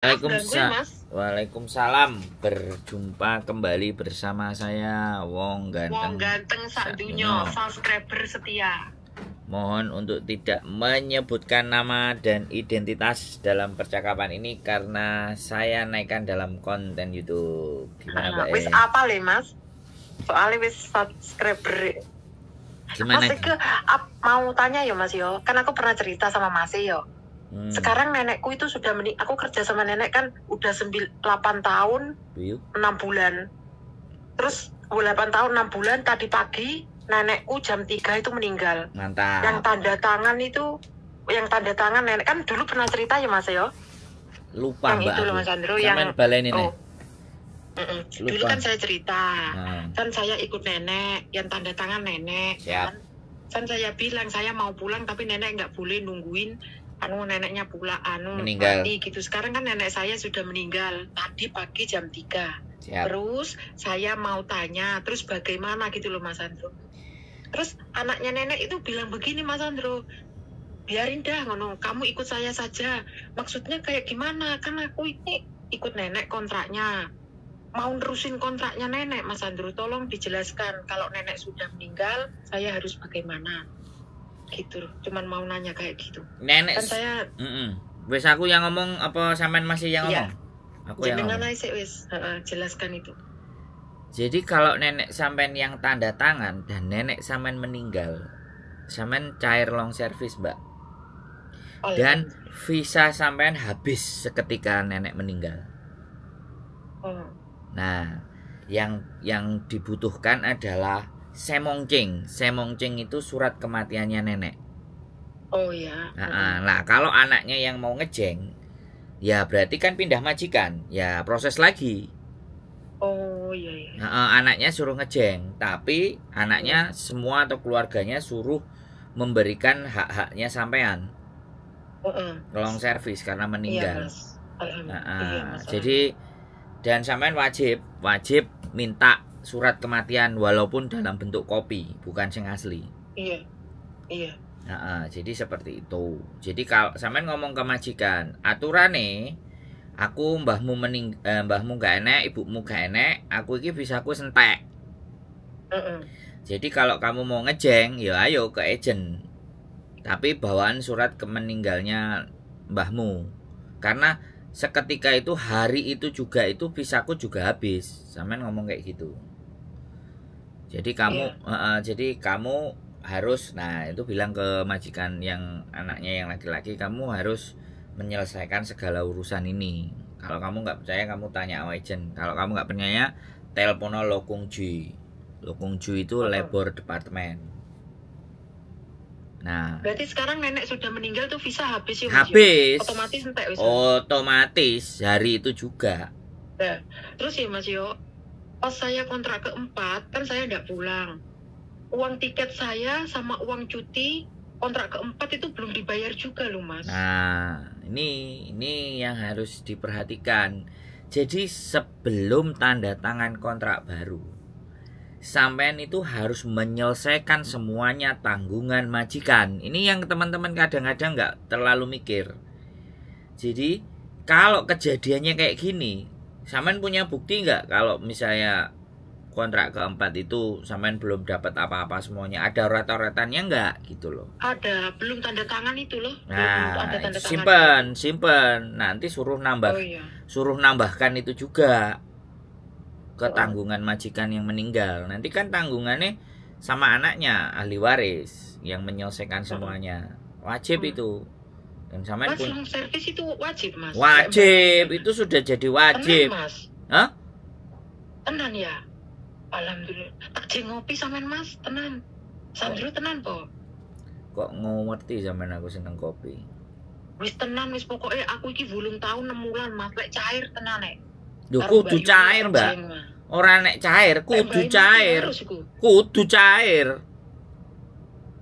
Waalaikumsalam. Berjumpa kembali bersama saya Wong Ganteng sak dunyo, subscriber setia. Mohon untuk tidak menyebutkan nama dan identitas dalam percakapan ini karena saya naikkan dalam konten YouTube. Gimana, Mbak? Wis apa le, Mas? Soalnya wis subscriber. Gimana? Mas mau tanya ya, Mas yo. Kan aku pernah cerita sama Mas yo. Sekarang nenekku itu sudah aku kerja sama nenek kan udah 8 tahun 6 bulan. Terus 8 tahun 6 bulan tadi pagi nenekku jam 3 itu meninggal. Mantap. Yang tanda tangan nenek kan dulu pernah cerita ya Mas yo. Lupa yang Mbak. Itu loh Mas Andro yang balenin dulu kan saya cerita. Kan saya ikut nenek, yang tanda tangan nenek. Siap. Kan saya bilang saya mau pulang tapi nenek nggak boleh nungguin neneknya meninggal. Mati gitu. Sekarang kan nenek saya sudah meninggal tadi pagi jam 3. Siap. Terus saya mau tanya terus bagaimana gitu loh Mas Andro. Terus anaknya nenek itu bilang begini Mas Andro, biarin dah ngono, kamu ikut saya saja. Maksudnya kayak gimana, kan aku ini ikut nenek kontraknya, mau nerusin kontraknya nenek. Mas Andro tolong dijelaskan kalau nenek sudah meninggal saya harus bagaimana gitu. Cuman mau nanya kayak gitu. Nenek kan saya wes aku yang ngomong apa sampean masih yang ngomong? Aku yang ngomong. Jelaskan itu. Jadi kalau nenek sampean yang tanda tangan dan nenek sampean meninggal, sampean cair long service, Mbak. Dan visa sampean habis seketika nenek meninggal. Nah, yang dibutuhkan adalah semongcing. Semongcing itu surat kematiannya nenek. Oh ya. Nah, kalau anaknya yang mau ngejeng, ya berarti kan pindah majikan, ya proses lagi. Oh iya. Anaknya suruh ngejeng, tapi anaknya semua atau keluarganya suruh memberikan hak-haknya sampean. Long service karena meninggal. Iya, jadi dan sampean wajib minta surat kematian walaupun dalam bentuk kopi, bukan sing asli. Iya. Jadi seperti itu. Jadi kalau sampean ngomong ke majikan, aturane aku mbahmu gak enek, ibumu gak enek, aku iki visaku sentek. Jadi kalau kamu mau ngejeng, ya ayo ke agent. Tapi bawaan surat kemeninggalnya mbahmu. Karena seketika itu hari itu juga itu visaku juga habis. Sampean ngomong kayak gitu. Jadi kamu harus, nah itu bilang ke majikan yang anaknya yang laki-laki, kamu harus menyelesaikan segala urusan ini. Kalau kamu nggak percaya, kamu tanya agent. Kalau kamu nggak percaya, telepono Lokungju. Lokungju itu labor department. Nah, berarti sekarang nenek sudah meninggal tuh visa habis ya? Habis. Otomatis entek wis. Otomatis hari itu juga. Nah, terus ya Mas Yo, pas saya kontrak keempat kan saya nggak pulang. Uang tiket saya sama uang cuti kontrak keempat itu belum dibayar juga loh Mas. Nah, ini yang harus diperhatikan. Jadi sebelum tanda tangan kontrak baru, sampean itu harus menyelesaikan semuanya tanggungan majikan. Ini yang teman-teman kadang-kadang nggak terlalu mikir. Jadi kalau kejadiannya kayak gini, sampean punya bukti nggak kalau misalnya kontrak keempat itu sampean belum dapat apa-apa semuanya, ada ret-retannya nggak gitu loh? Ada, belum tanda tangan itu loh. Nah, ada tanda tangan. simpen. Nanti suruh nambahkan itu juga ke tanggungan majikan yang meninggal. Nanti kan tanggungannya sama anaknya, ahli waris yang menyelesaikan semuanya. Wajib itu. Dan sampean pun long service itu wajib Mas. Wajib, itu sudah jadi wajib. Tenan, Mas. Hah? Tenan ya. Alhamdulillah. Tak ngopi sampean Mas, tenan. Sandro tenan po. Kok ngerti sampean aku seneng kopi. Wis tenan wis pokoknya aku iki bulung tahun 6 bulan Mas, lek cair tenan nek. Duh, kudu cair, Mbak. Ora nek cair, kudu cair. Kudu cair.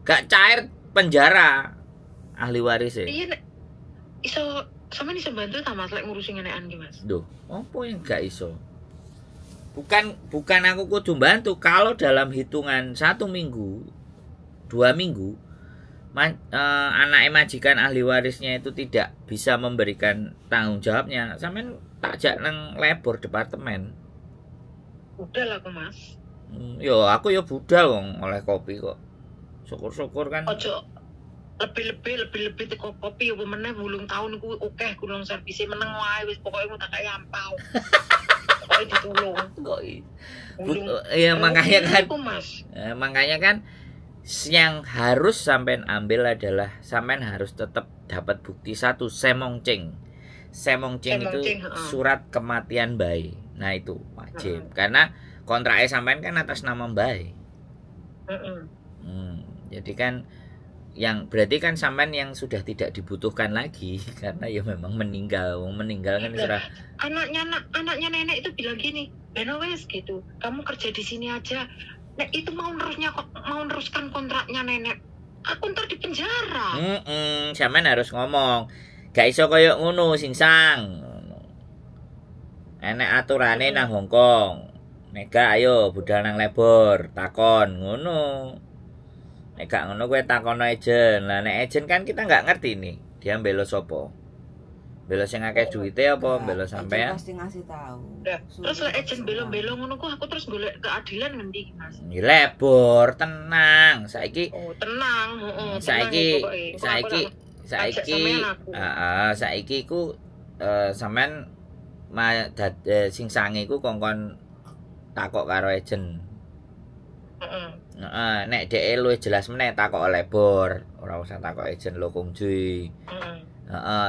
Gak cair penjara. Ahli waris ya. Iya nek iso sampean iso bantu ta Mas lek ngurusi nenekan ki Mas. Duh, opo yang gak iso? Bukan aku kudu bantu. Kalau dalam hitungan 1 minggu 2 minggu anaknya majikan ahli warisnya itu tidak bisa memberikan tanggung jawabnya, sampean tak jak nang labor departemen. Udah lah aku mas. Yo aku yo budal wong oleh kopi kok. Syukur-syukur kan. Ojo lebih teko kopi apa meneh bulung tahun ku akeh kulung servise meneng wae wis pokoke mau tak kaya ampau. Pokoke ditulung. Kok iya makanya kan. Mas. Makanya kan yang harus sampean ambil adalah sampean harus tetap dapat bukti satu semongcing. Semongcing itu surat kematian bayi. Nah itu wajib karena kontraknya sampean kan atas nama bayi. Jadi kan yang berarti kan sampean yang sudah tidak dibutuhkan lagi karena ya memang meninggal kan sudah. Anaknya nenek itu bilang gini, "Benowes gitu. Kamu kerja di sini aja." Nek itu mau neruskan kontraknya nenek. Aku ntar di penjara. Sampean harus ngomong. Gak iso koyo ngono singsang. Enek aturane nang Hongkong. Nek gak ayo budal nang lebor, takon ngono. Nek gak ngono kowe takono ejen. Lah nek ejen kan kita nggak ngerti nih. Dia mbelo sapa? Mbelo sing akeh duwite apa mbelo sampean? Pasti ngasih tahu. Terus lek ejen belo-belo ngono kok aku terus golek keadilan ngendi Mas? Ini lebor, tenang. Saiki tenang, saiki ku sampean sing sange ku kongkon takok karo ejen. Nek dhek luwih jelas meneh takok lebor, ora usah takok ejen lho Kung Jui.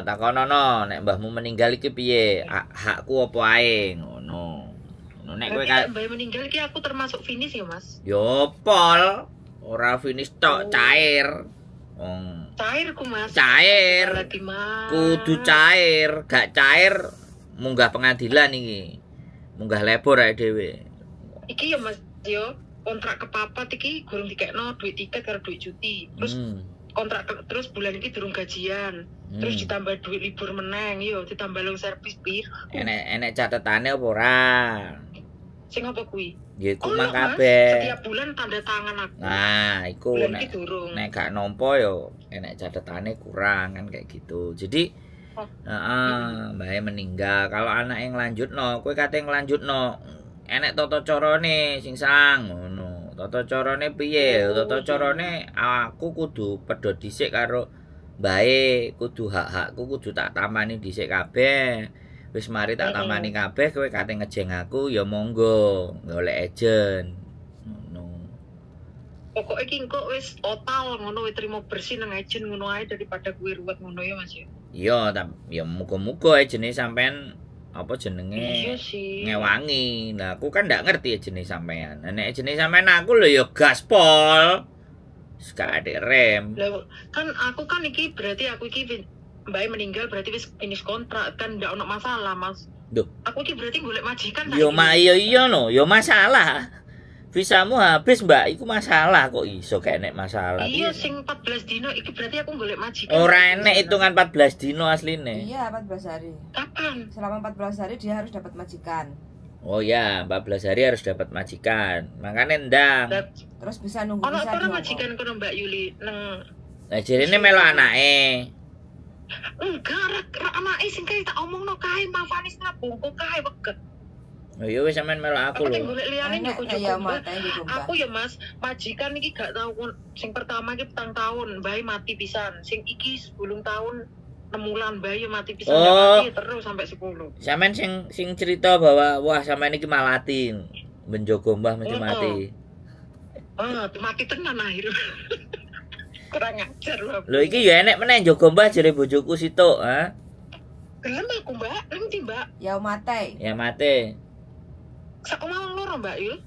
Takonono nek mbahmu meninggal iki piye? Hakku apa ae ngono. Nek kowe mbah meninggal iki aku termasuk finish ya, Mas? Yo pol, ora finish tok, cair. Cair ku Mas. Cair. Kudu cair, gak cair munggah pengadilan iki. Munggah lebor ae dhewe. Iki ya Mas, yo kontrak kepapat iki gurung dikekno duit tiket karo duit cuti. Terus kontrak terus bulan iki durung gajian. Terus ditambah duit libur meneng yo ditambah long servis pir. Enek catetane apa ora? Sing apa kuwi? Ya iku mang kabeh. Setiap bulan tanda tangan aku. Nah, iku nek gak nampa yo enek catetane kurang kan kayak gitu. Jadi mbake meninggal. Kalau anak yang lanjutno, kowe kate nglanjutno. Enek tata carane sing sang ngono. Tata carane piye? Tata carane aku kudu pedhot dhisik karo mbae, kudu hak-hakku kudu tak tamani dhisik kabeh. Wis mari tak tamani kabeh, kowe kate ngejeng aku ya monggo, golek ejen. Ngono. Pokoke iki engko wis total ngono wis trimo bersih nang ejen ngono ae daripada kuwi ruwet ngono ya Mas ya. Iya, ya muga-muga ejene sampean apa jenenge iya sih. Ngewangi. Nah, aku kan ndak ngerti ejene sampean. Nek ejene sampean aku lho ya gaspol. Gak ada rem. Lah kan aku kan iki berarti aku iki mbak meninggal berarti wis finish kontrak kan ndak ono masalah Mas. Duh. Aku iki berarti golek majikan yo iya no, yo masalah. Visamu habis Mbak, iku masalah kok iso kene masalah. Iya sing 14 dino iki berarti aku golek majikan. Ora enek hitungan 14 dino asline. Iya, 14 hari. Kapan? Selama 14 hari dia harus dapat majikan. Oh ya, 14 hari harus dapat majikan. Makanya ndang. Terus bisa nunggu visa. Ono majikan kono Mbak Yuli nang. Lah jarine melo anake. Enggak, anake sing kaya tak omongno kae Mafanis nabungku kae weget. Oh iya wis sampean melo aku lho. Aku ya Mas, majikan iki gak tau sing pertama iki 4 tahun, bae mati pisan. Sing iki 10 tahun 6 bulan bae mati pisan mati terus sampai 10. Sampean sing cerita bahwa wah sampean iki malatin. Menjogo mbah mesti mati. Mati tenan akhir. Kurang ajar lho. Lho iki ya enek meneh njogo mbah jere bojoku situk, ha? Gelem aku, Mbak. Nanti, Mbak. Ya mate. Ya mate. Sak omah loro, Mbak Yul.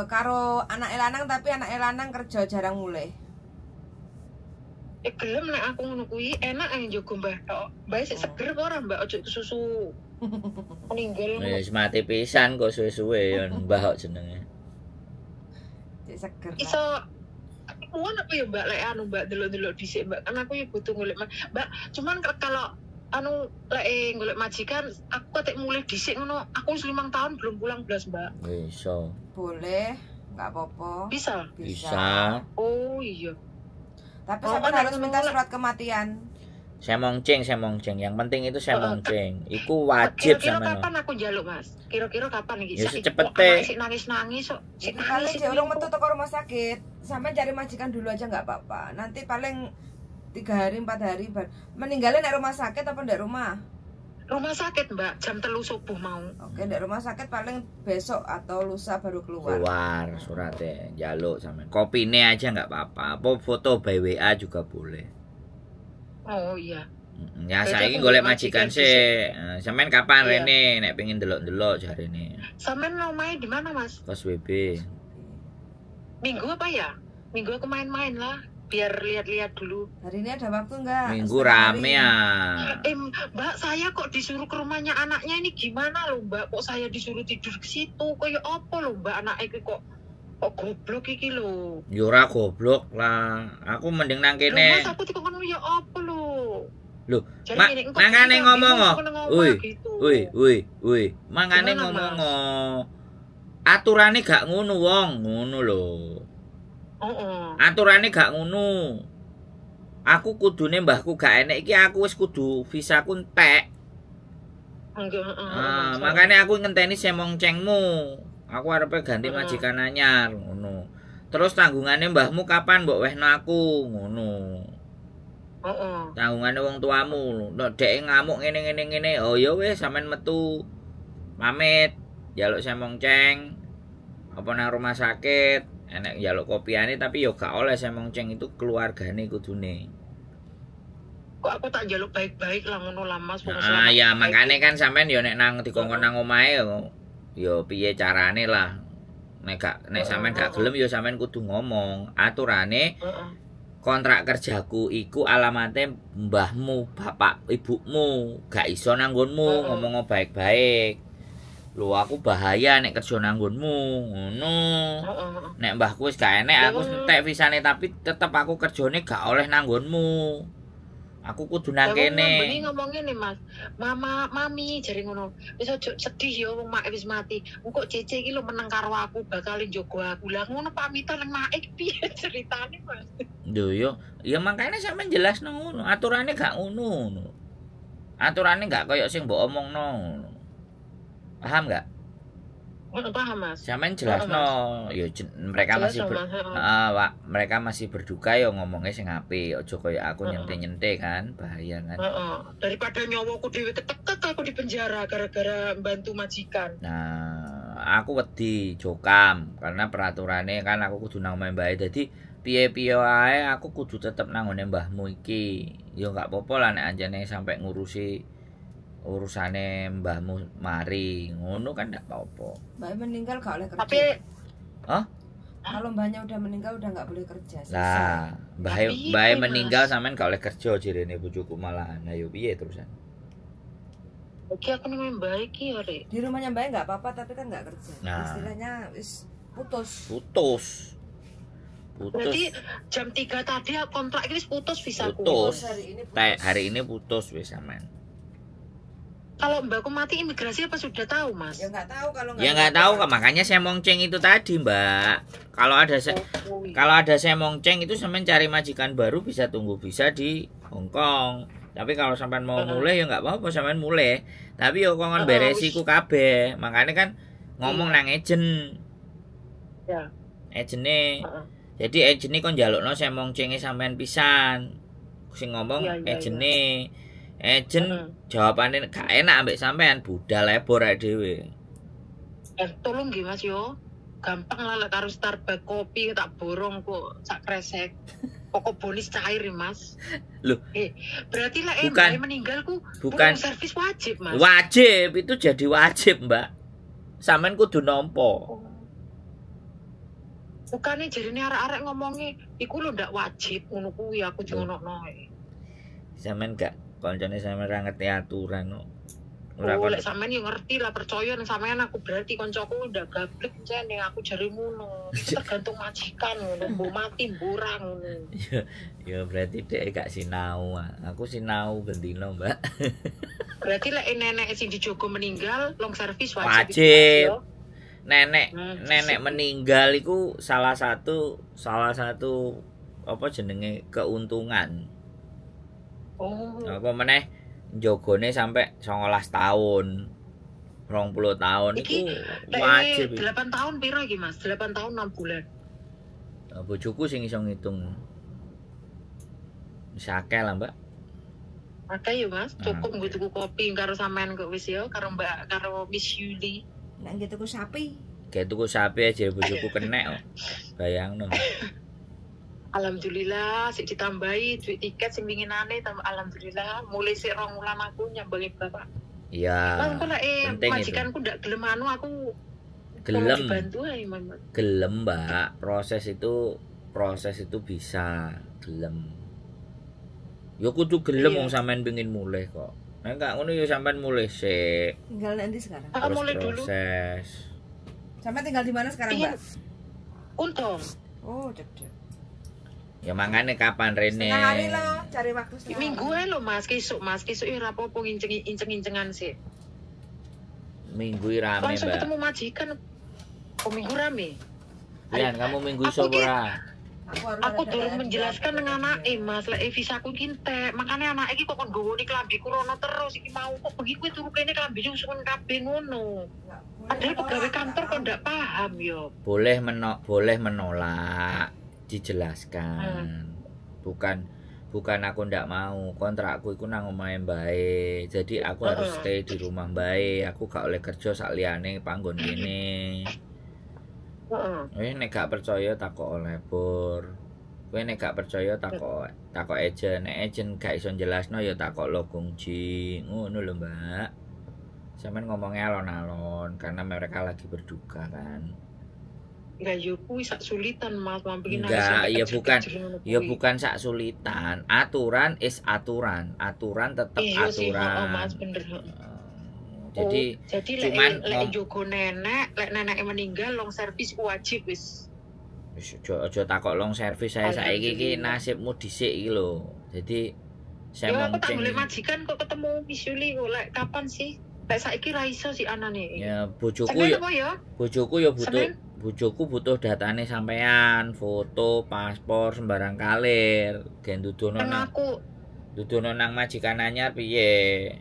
Karo anak lanang tapi anak lanang kerja jarang mulai. Gelem nek aku ngono kuwi enak ae njogo mbah tok. Mbah sik seger kok ora, Mbak, ojo susu. Meninggal. Wis mati pisan kok suwe-suwe ya mbah kok jenenge. Sik seger. Iso muan apa ya Mbak lek anu Mbak delok-delok dhisik Mbak. Kan aku ya butuh golek Mbak. Cuman kalau anu lek golek majikan aku ketek mulai dhisik ngono. Aku wis 5 tahun belum pulang blas, Mbak. Iso. Boleh, enggak apa-apa. Bisa. Bisa. Oh iya. Tapi Oh, sampean nek harus ngono minta lah. surat kematian. Semongjeng. Yang penting itu semongjeng. Iku wajib Kira-kira sampean. kapan aku njaluk, Mas? Kira-kira kapan iki? Ya, Saiki secepete. kok anak sik nangis-nangis kok. Sik Jadi paling nangis. dia orang metu toko rumah sakit, sampean cari majikan dulu aja nggak apa-apa. Nanti paling 3 hari 4 hari meninggalnya di rumah sakit apa di rumah? Rumah sakit, Mbak. Jam 3 subuh mau. Oke, di rumah sakit paling besok atau lusa baru keluar. Keluar suratnya, jaluk sampean. Kopine aja nggak apa-apa. Apa foto by WA juga boleh. Oh iya. Ya Berarti saiki aku golek golek majikan majikan sih. Sampean kapan Iya. Rene nek pengen delok-delok jarene. Sampean omahe di mana, Mas? Kos WB. Minggu apa ya? Minggu aku main-main lah, biar lihat-lihat dulu. Hari ini ada waktu nggak? Minggu Setengah rame hari. ya. Mbak, saya kok disuruh ke rumahnya anaknya ini gimana loh, Mbak? Kok saya disuruh tidur ke situ? Kayak apa loh, Mbak? Anak iki kok goblok iki loh. Ya ora goblok lah. Aku mending nang Loh, kene. Mas, aku dikongkon ya apa loh? Loh, Jadi mak ini, engkau mangane bilang, ngomong bingung, oh. aku ngomong Woi, gitu. woi. Mangane Gimana, ngomong Mas? oh. Aturane gak ngono wong, ngono lho. Oh. Aturane gak ngono. Aku kudune mbahku gak enek iki aku wis kudu visaku entek. Enggak, Makane aku ngenteni semongjengmu. Aku arepe ganti Heeh. majikan anyar ngono. Terus tanggungane mbahmu kapan mbok wehno aku ngono. Tanggungane wong tuamu. Nek dhek ngamuk ngene. Oh ya wis sampean metu. Pamit. Jaluk semongjeng. Apa nang rumah sakit. Enek jaluk kopiane tapi yo gak oleh semongjeng itu keluargane kudune. Kok aku tak njaluk baik-baik lah ngono lah, Mas. Ya makane kan sampean yo nek nang dikongkon nang omahe yo piye carane lah. Nek sampean gak gelem yo sampean kudu ngomong. Aturane kontrak kerjaku iku alamate mbahmu, bapak, ibumu. Gak iso nanggonmu ngomong baik-baik. Lho aku bahaya nek kerja nanggonmu. Ngono. Nek mbahku wis gak enek aku entek visane tapi tetep aku kerjane gak oleh nanggonmu. Aku kudu nang kene. Bengi ngomongin nih, Mas. Mami jare ngono. Wis ojo sedih ya wong mak wis mati. Engko Cece iki lho meneng karo aku, bakal njogo aku. Lah ngono pamitan nang mak piye ceritane, Mas? Lho yo, ya makane sampean jelasno ngono. Aturane gak ngono. Aturane gak koyo sing mbok omongno ngono. Paham gak? Paham, Mas. Sampean jelasno. Ya mereka masih mereka masih berduka ya ngomongnya sing apik. Aja koyo aku nyente-nyente kan, bahaya kan. Daripada nyawaku dhewe ketek aku di penjara gara-gara bantu majikan. Nah, aku wedi jokam karena peraturannya kan aku kudu nang omahe mbah. Dadi piye-piye ae aku kudu tetep nang ngone mbahmu iki. Ya gak apa-apa lah nek anjene sampai ngurusi urusane mbahmu mari. Ngono kan gak apa-apa. Mbak meninggal gak oleh kerja. Tapi kalau mbahnya udah meninggal udah nggak boleh kerja. Lah, Tapi, mbah Mas. meninggal sampean gak oleh kerja jirene bojoku malahan. Ayo piye terusan? oke aku nih baik ya, Rek. Di rumahnya mbak nggak apa-apa tapi kan nggak kerja. Nah. Istilahnya wis putus. Berarti jam 3 tadi kontrak ini putus visaku. Putus. Hari ini putus. Hari ini putus wis sampean. Kalau mbakku mati imigrasi apa sudah tahu, Mas? Ya nggak tahu kalau Ya nggak tahu makanya semongjeng itu tadi, Mbak. Kalau ada semongjeng itu sampean cari majikan baru bisa tunggu visa di Hong Kong. Tapi kalau sampean mau mulai ya nggak apa-apa sampean mulai. Tapi yo kongon beresiku kabeh. Makanya kan ngomong nang agent. Ya. Agene. Jadi agene kon njalukno semongjenge sampean pisan. Sing ngomong agene. Agent jawabane gak enak ambek sampean budal lebor ae dhewe. Tolong nggih Mas yo. Gampang lah lek karo Starbucks kopi tak borong kok sak kresek. Pokok bonus cair ya, Mas. Loh, berarti lah bukan, meninggal ku bukan servis wajib, Mas. Wajib, itu jadi wajib, Mbak. Sampean kudu nampa. Bukannya jarine arek-arek ngomongnya iku lho ndak wajib ngono kuwi aku ngono-ngono. Sampean gak koncone sampean ora ngerti aturan kok. Lek sampean yo ngerti lah percaya nang sampean aku berarti koncoku udah gablek jane aku jare ngono. Tergantung majikan ngono, mbok mati mburang ngono. Ya berarti dhek gak sinau. Aku sinau bendino, Mbak. Berarti lek nenek sing dijogo meninggal long service wajib. Wajib. Nenek meninggal iku salah satu apa jenenge keuntungan. Oh. Apa meneh jogone sampai 19 tahun. 20 tahun Iki itu wajib. 8 tahun piro iki Mas? 8 tahun 6 bulan. Bojoku sing iso ngitung. Wis akeh lah, Mbak. Oke ya Mas, cukup nggo tuku kopi karo sampean kok wis ya karo Mbak karo Miss Yuli. Nek gitu ku sapi. Kayak tuku sapi aja bojoku kenek kok. Bayangno. Alhamdulillah sik ditambahi duit tiket sing winginane tambah alhamdulillah mulai sik 2 wulan aku nyambangi bapak. Iya. Mas kok lek penting itu. majikanku ndak gelem anu aku Gelem. dibantu ae Mas. Gelem, Mbak. Proses itu bisa gelem. Ya kudu gelem Iya. wong sampean pengin mulih kok. Nek enggak ngono ya sampean mulih sik. Tinggal nanti sekarang. Terus Mulai dulu. proses. Sampai tinggal di mana sekarang, Iya. Mbak? Untung. Oh, cedek. Ya mangane kapan Rene? Setengah hari lah, cari waktu setengah Minggu hari. ae lho Mas, kesuk ya ora apa-apa inceng-incengan sih. Minggu rame, Langsung Mbak. ketemu majikan. Oh, minggu rame. Rian, kamu minggu Aku iso ki- ora? Aku durung menjelaskan nang anake Mas, lek visaku iki entek. Makane anake iki kok kon nggowoni klambiku rono terus iki mau kok bengi kowe turu kene klambi susun kabeh ngono. Padahal pegawai kantor kok ndak paham yo. Boleh menolak, dijelaskan. Bukan aku ndak mau. Kontrakku iku nang omahe mbae. Jadi aku harus stay di rumah mbae. Aku gak oleh kerja sak liyane panggon kene. Heeh. Nek gak percaya takok oleh Pur. Kowe nek gak percaya takok agent. Nek agent gak iso jelasno ya takok lo Gongji. Ngono lho, Mbak. Sampeyan ngomongnya alon-alon karena mereka lagi berduka kan. Enggak yo kuwi sak sulitan Mas, mampir Enggak, ya bukan sak sulitan. Aturan is aturan. Aturan tetap iya sih, aturan. Mas bener. Jadi jadi cuman lek jogo nenek, lek neneknya meninggal long service wajib wis. wis aja takok long service saya saiki iki nasibmu dhisik iki lho. Jadi saya Ya aku tak monceng. boleh majikan kok ketemu Miss Yuli kok lek kapan sih? Lek saiki ra iso si anane. Ya bojoku Senin ya apa ya? bojoku ya butuh Senin? bojoku butuh datane sampean, foto, paspor sembarang kalir. Gen dudono Kan nang aku nang majikan anyar piye?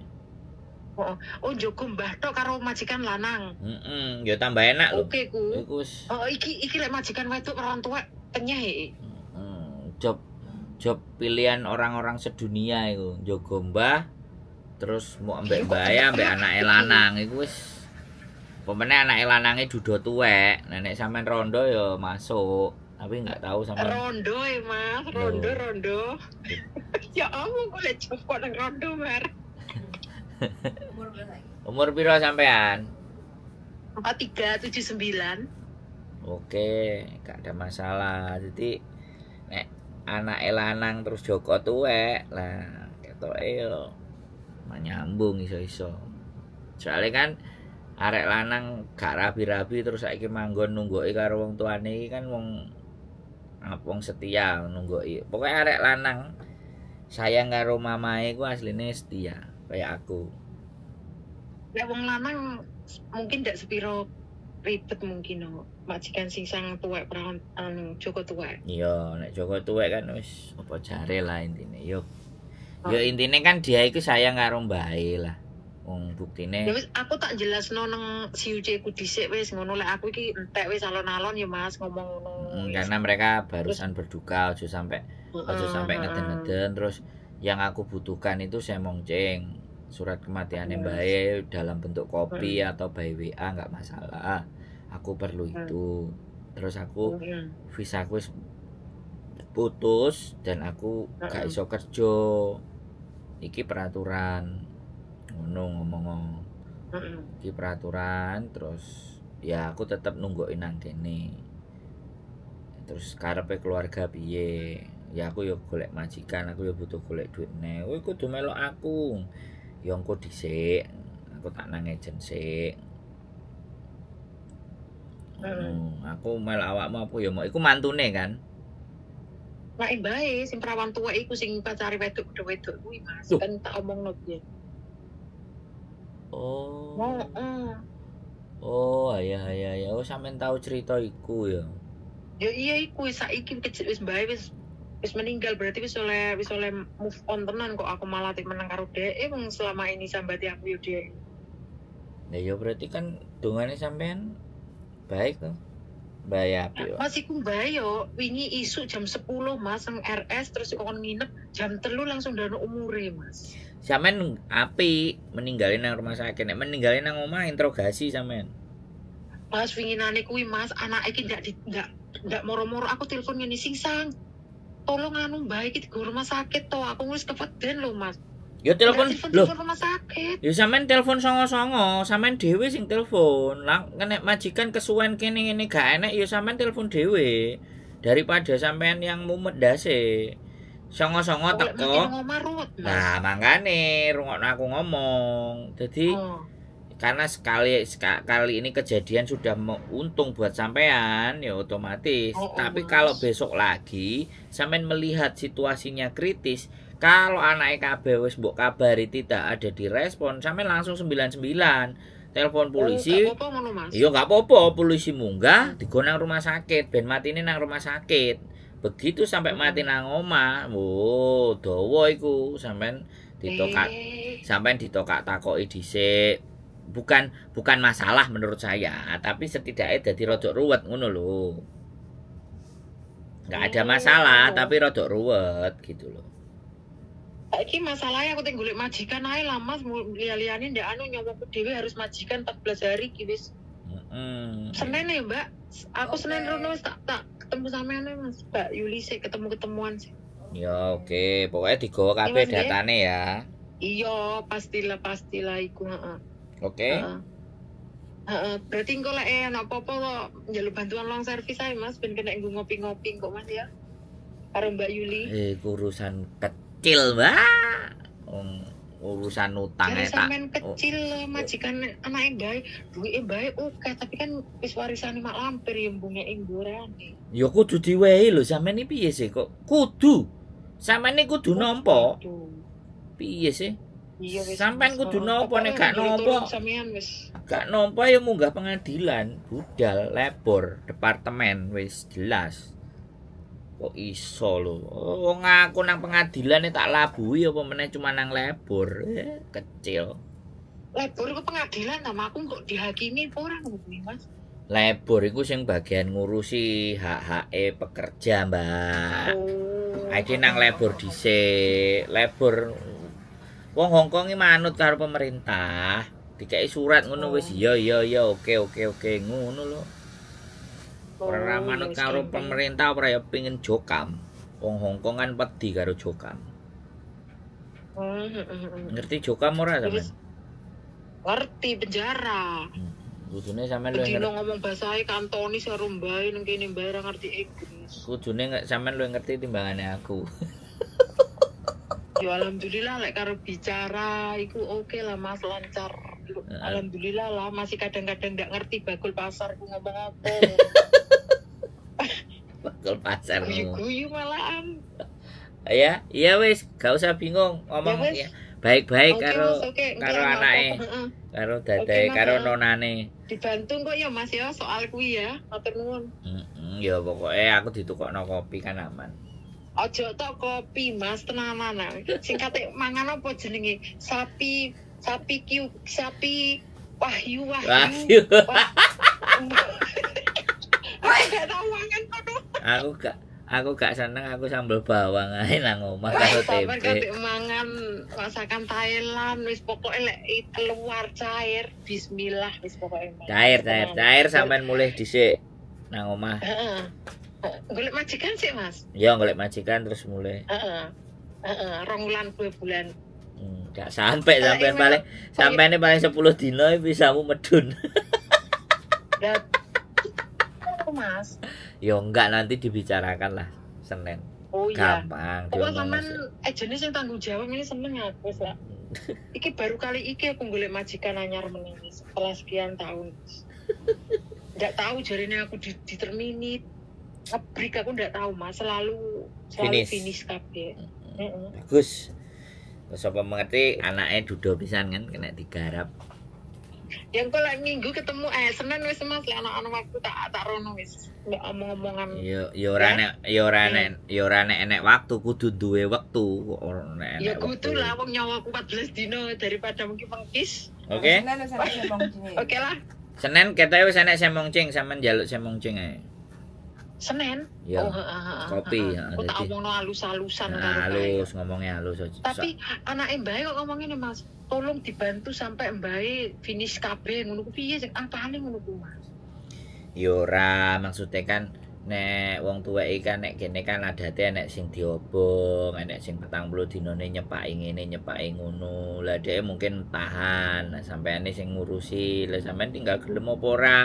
oh jogo mbah tok karo majikan lanang. Ya tambah enak lho. Oke ku. Iku wis Oh iki lek majikan wedok orang tua kenyeh. job pilihan orang-orang sedunia itu jogo mbah terus mau ambek mbah ya ambek anake lanang iku wis pemene anake lanange duda tuwek nenek sampean rondo ya masuk tapi nggak tahu sampean Rondo ya Mas, rondo. Ya Allah kok lek jopo nang rondo mar. Umur berapa lagi? umur piro sampean 4379. oke gak ada masalah jadi nek anake lanang terus Joko tuwek lah ketoke yo nyambung iso-iso soalnya kan arek lanang gak rabi-rabi terus saiki manggon nunggoki karo wong tuane iki kan wong setia nunggoki pokoknya arek lanang sayang karo mamae ku asline setia kayak aku Lek wong lanang mungkin ndak sepiro ribet mungkin no. Majikan sing sang tuwek perawan Joko tuwek. iya nek Joko tuwek kan wis apa jare lah intine yo intine kan dia iku sayang karo mbae lah wong buktine Ya wis aku tak jelasno nang siuce ku dhisik wis ngono lek aku iki entek wis alon-alon ya Mas ngomong ngono. karena mereka barusan berduka aja sampai ngeden-ngeden terus yang aku butuhkan itu saya monceng surat kematiannya Mbak dalam bentuk kopi atau by WA nggak masalah aku perlu itu terus aku visaku putus dan aku gak iso kerja iki peraturan ngono ngomong iki peraturan terus ya aku tetap nungguin nang kene terus karepe keluarga piye ya aku yo golek majikan aku yo butuh golek duit nek kowe kudu melok aku ya engko dhisik aku tak nang agent sik aku melok awakmu apa ya mau iku mantune kan Nek bae sing perawan tuwek iku sing pacare wedok kuwi Mas kan tak omongno piye. Oh ya oh sampean tahu cerita iku ya Ya iya iku saiki kecil wis bae wis wis meninggal berarti wis oleh move on tenan kok aku malah menang karo dhek wong selama ini sambati aku yo dhek. Nah, ya berarti kan dongane sampean baik tuh. Bayar api. Mas iku mbae yo wingi isuk jam 10 Mas nang RS terus kon nginep jam 3 langsung dano umure Mas. Sampean api meninggalin nang rumah sakit, nek meninggalin nang omah interogasi sampean. Mas winginane kuwi Mas anak iki ndak moro-moro aku telepon ngene sing sang. Tolong anu mbae iki di rumah sakit to aku wis kepeden lho Mas. Ya telepon lho. Rumah sakit. Ya sampean telepon songo-songo, sampean dhewe sing telepon. Lah nek majikan kesuwen kene ngene gak enek ya sampean telepon dhewe. Daripada sampean yang mumet ndase. Songo-songo teko. Nah, mangkane rungokno aku ngomong. Jadi karena kali ini kejadian sudah untung buat sampean ya otomatis. Tapi kalau besok lagi sampean melihat situasinya kritis, kalau anaknya kabeh wis mbok kabari tidak ada direspon, sampean langsung 99 telepon polisi. Iya enggak apa-apa, polisi munggah digo nang rumah sakit, ben matine nang rumah sakit. Begitu sampai mati nang omah, wo dawa iku sampean ditokak takoki dhisik. Bukan masalah menurut saya, tapi setidaknya dadi rodok ruwet ngono lho. Enggak ada masalah, tapi rodok ruwet gitu loh. Saiki masalahnya aku golek majikan ae lah Mas, liyane ndak anu nyawaku dhewe harus majikan 14 hari ki wis. Senin ya, Mbak. Aku Senin rono wis tak ketemu sampean Mas, Mbak Yuli sih ketemu-ketemuan sih. Ya oke, pokoknya digawa kabeh datane ya. Iya, pastilah iku, heeh. Oke. Berarti engko lek ana apa-apa kok njaluk bantuan long service ae Mas, ben kena nggo ngopi-ngopi kok Mas ya. Karo Mbak Yuli. Urusan kecil, Mbak. Urusan utang eta. Sampeyan kecil majikan anake mbae, duwike mbae oke, tapi kan wis warisane mak lampir ya mbunge imburane. Ya kudu diwehi lho, sampeyan iki piye sih kok? Kudu. Sampeyan iki kudu nampa. Piye sih? Iya wis. Sampeyan kudu nampa nek gak nampa. Gak nampa ya munggah pengadilan, budal, lebor, departemen wis jelas. Kok iso lho. Wong aku nang pengadilan tak labuhi apa meneh cuma nang lebor. Kecil. Lebor ku pengadilan sama aku kok dihakimi apa ora kuwi, Mas? Lebor iku sing bagian ngurusi hak-hake pekerja, Mbak. Iki nang lebor dhisik. Lebor wong Hongkong iki manut karo pemerintah. Dikeki surat ngono wis iya oke ngono lho. Ora manut karo pemerintah ora ya pengin jokam. Wong Hongkong kan wedi karo jokam. Ngerti jokam ora sampean? Ngerti penjara. Kudune sampean lu ngomong bahasa Kantonis karo mbae nang kene mbae ora ngerti Inggris. Kudune sampean lu ngerti timbangane aku. Ya alhamdulillah lek karo bicara iku oke lah Mas lancar. Alhamdulillah lah masih kadang-kadang ndak ngerti bakul pasar ku ngomong apa. Bakul pasar guyu malahan. Ya, iya wis, gak usah bingung ngomong ya. Baik-baik karo anake. Karo dadae, karo nonane. Dibantu kok ya Mas ya soal kuwi ya. Matur nuwun. Ya pokoke aku ditukokno kopi kan aman. Aja tok kopi Mas tenanan. Sing kate mangan apa jenenge? Sapi Wahyu. Aku gak seneng, aku sambel bawang ae nang omah karo tempe. Sampe mangan masakan Thailand wis pokoke lek keluar cair bismillah wis pokoke. Cair sampean mulih dhisik nang omah. Heeh. Golek majikan sih, Mas. Iya, golek majikan terus mulai. Heeh. 2 bulan. Gak sampai sampean paling 10 dino bisamu medun. Ya. Mas. Ya enggak nanti dibicarakan lah Senin. Oh iya. Gampang. Kok sampean jenis yang tanggung jawab ini seneng ya wis lah. Iki baru kali iki aku golek majikan anyar meneh setelah sekian tahun. Enggak tahu jarine aku diterminit. Abrik aku enggak tahu Mas, selalu finish kabeh. Bagus. Terus apa mengerti anaknya dudo pisan kan kena digarap. Yang kok lek minggu ketemu Senin wis Mas lek anak-anak waktu tak rono wis. Ndak omong-omongan. Yo ora nek enek waktu kudu duwe wektu ora nek Ya enek kudu wektu. lah wong nyawaku 14 dino daripada mungkin mengkis. Oke. Senin wis ana sembong jenenge. Oke lah. Senin ketoke wis enek semongcing sampean njaluk semongcing ae. Senin. Iya. Kopi, Aku tak jadi- omongno halus-halusan karo Nah, bae. halus ngomongnya halus. Tapi anake Mbak kok ngomong ngene Mas, tolong dibantu sampai Mbak finish kabeh ngono ku piye sing apane ngono ku Mas. Yo ora maksudnya kan nek wong tuwek kan nek kene kan adate nek sing diobong, nek sing 40 dinane nyepaki ngene nyepaki ngono. Lah dhek mungkin tahan, nah sampeane sing ngurusi. Lah sampean tinggal gelem apa ora.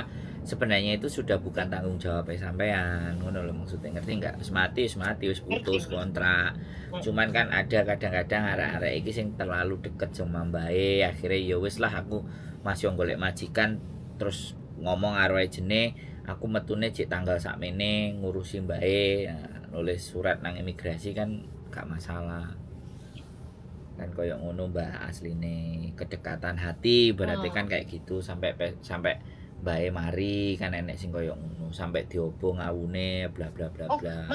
Sebenarnya itu sudah bukan tanggung jawab sampean, ngono lho maksudnya, ngerti enggak? Wis mati wis putus kontrak. Cuman kan ada kadang-kadang arek-arek iki sing terlalu deket sama mbae, akhirnya ya wis lah aku masih golek majikan terus ngomong karo jene aku metune cek tanggal sakmene ngurusi mbae, nah, nulis surat nang imigrasi kan gak masalah. Kan koyo ngono Mbak asline, kedekatan hati berarti kan kayak gitu sampai mbae mari kan enek sing koyo ngono, sampai diobong awune bla bla bla Oh, bla.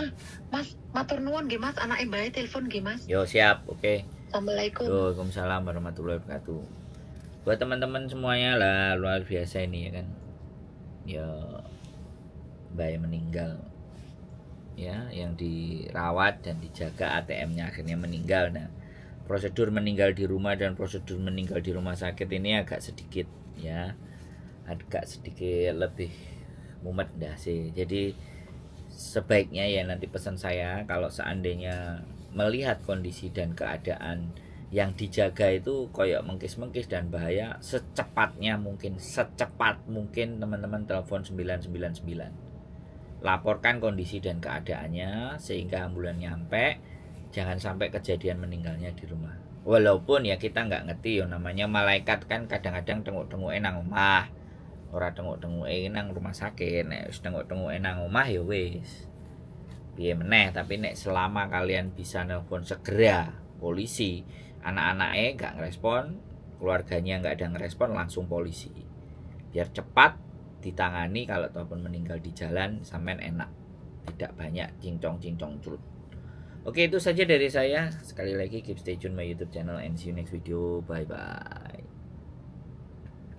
Mas, matur nuwun nggih Mas, anake Mbak telepon nggih Mas. Yo siap, oke. Assalamualaikum. Waalaikumsalam warahmatullahi wabarakatuh. Buat teman-teman semuanya lah luar biasa ini ya kan. Ya Mbak meninggal. Ya, yang dirawat dan dijaga ATM-nya akhirnya meninggal. Nah, prosedur meninggal di rumah dan prosedur meninggal di rumah sakit ini agak sedikit ya. Agak sedikit lebih mumet dah sih. Jadi sebaiknya ya nanti pesan saya kalau seandainya melihat kondisi dan keadaan yang dijaga itu koyok mengkis-mengkis dan bahaya, secepat mungkin teman-teman telepon 999. Laporkan kondisi dan keadaannya sehingga ambulan nyampe, jangan sampai kejadian meninggalnya di rumah. Walaupun ya kita nggak ngerti ya namanya malaikat kan kadang-kadang tengok-tengok nang omah. Ora tengok-tengok nang rumah sakit, nek wis tengok-tengok nang omah ya wis. Piye meneh, tapi nek selama kalian bisa nelpon segera polisi, anak-anaknya nggak ngerespon, keluarganya nggak ada ngerespon, langsung polisi. Biar cepat ditangani kalau ataupun meninggal di jalan, sampean enak. Tidak banyak cincong curut. Oke, itu saja dari saya. Sekali lagi keep stay tune my YouTube channel and see you next video. Bye bye.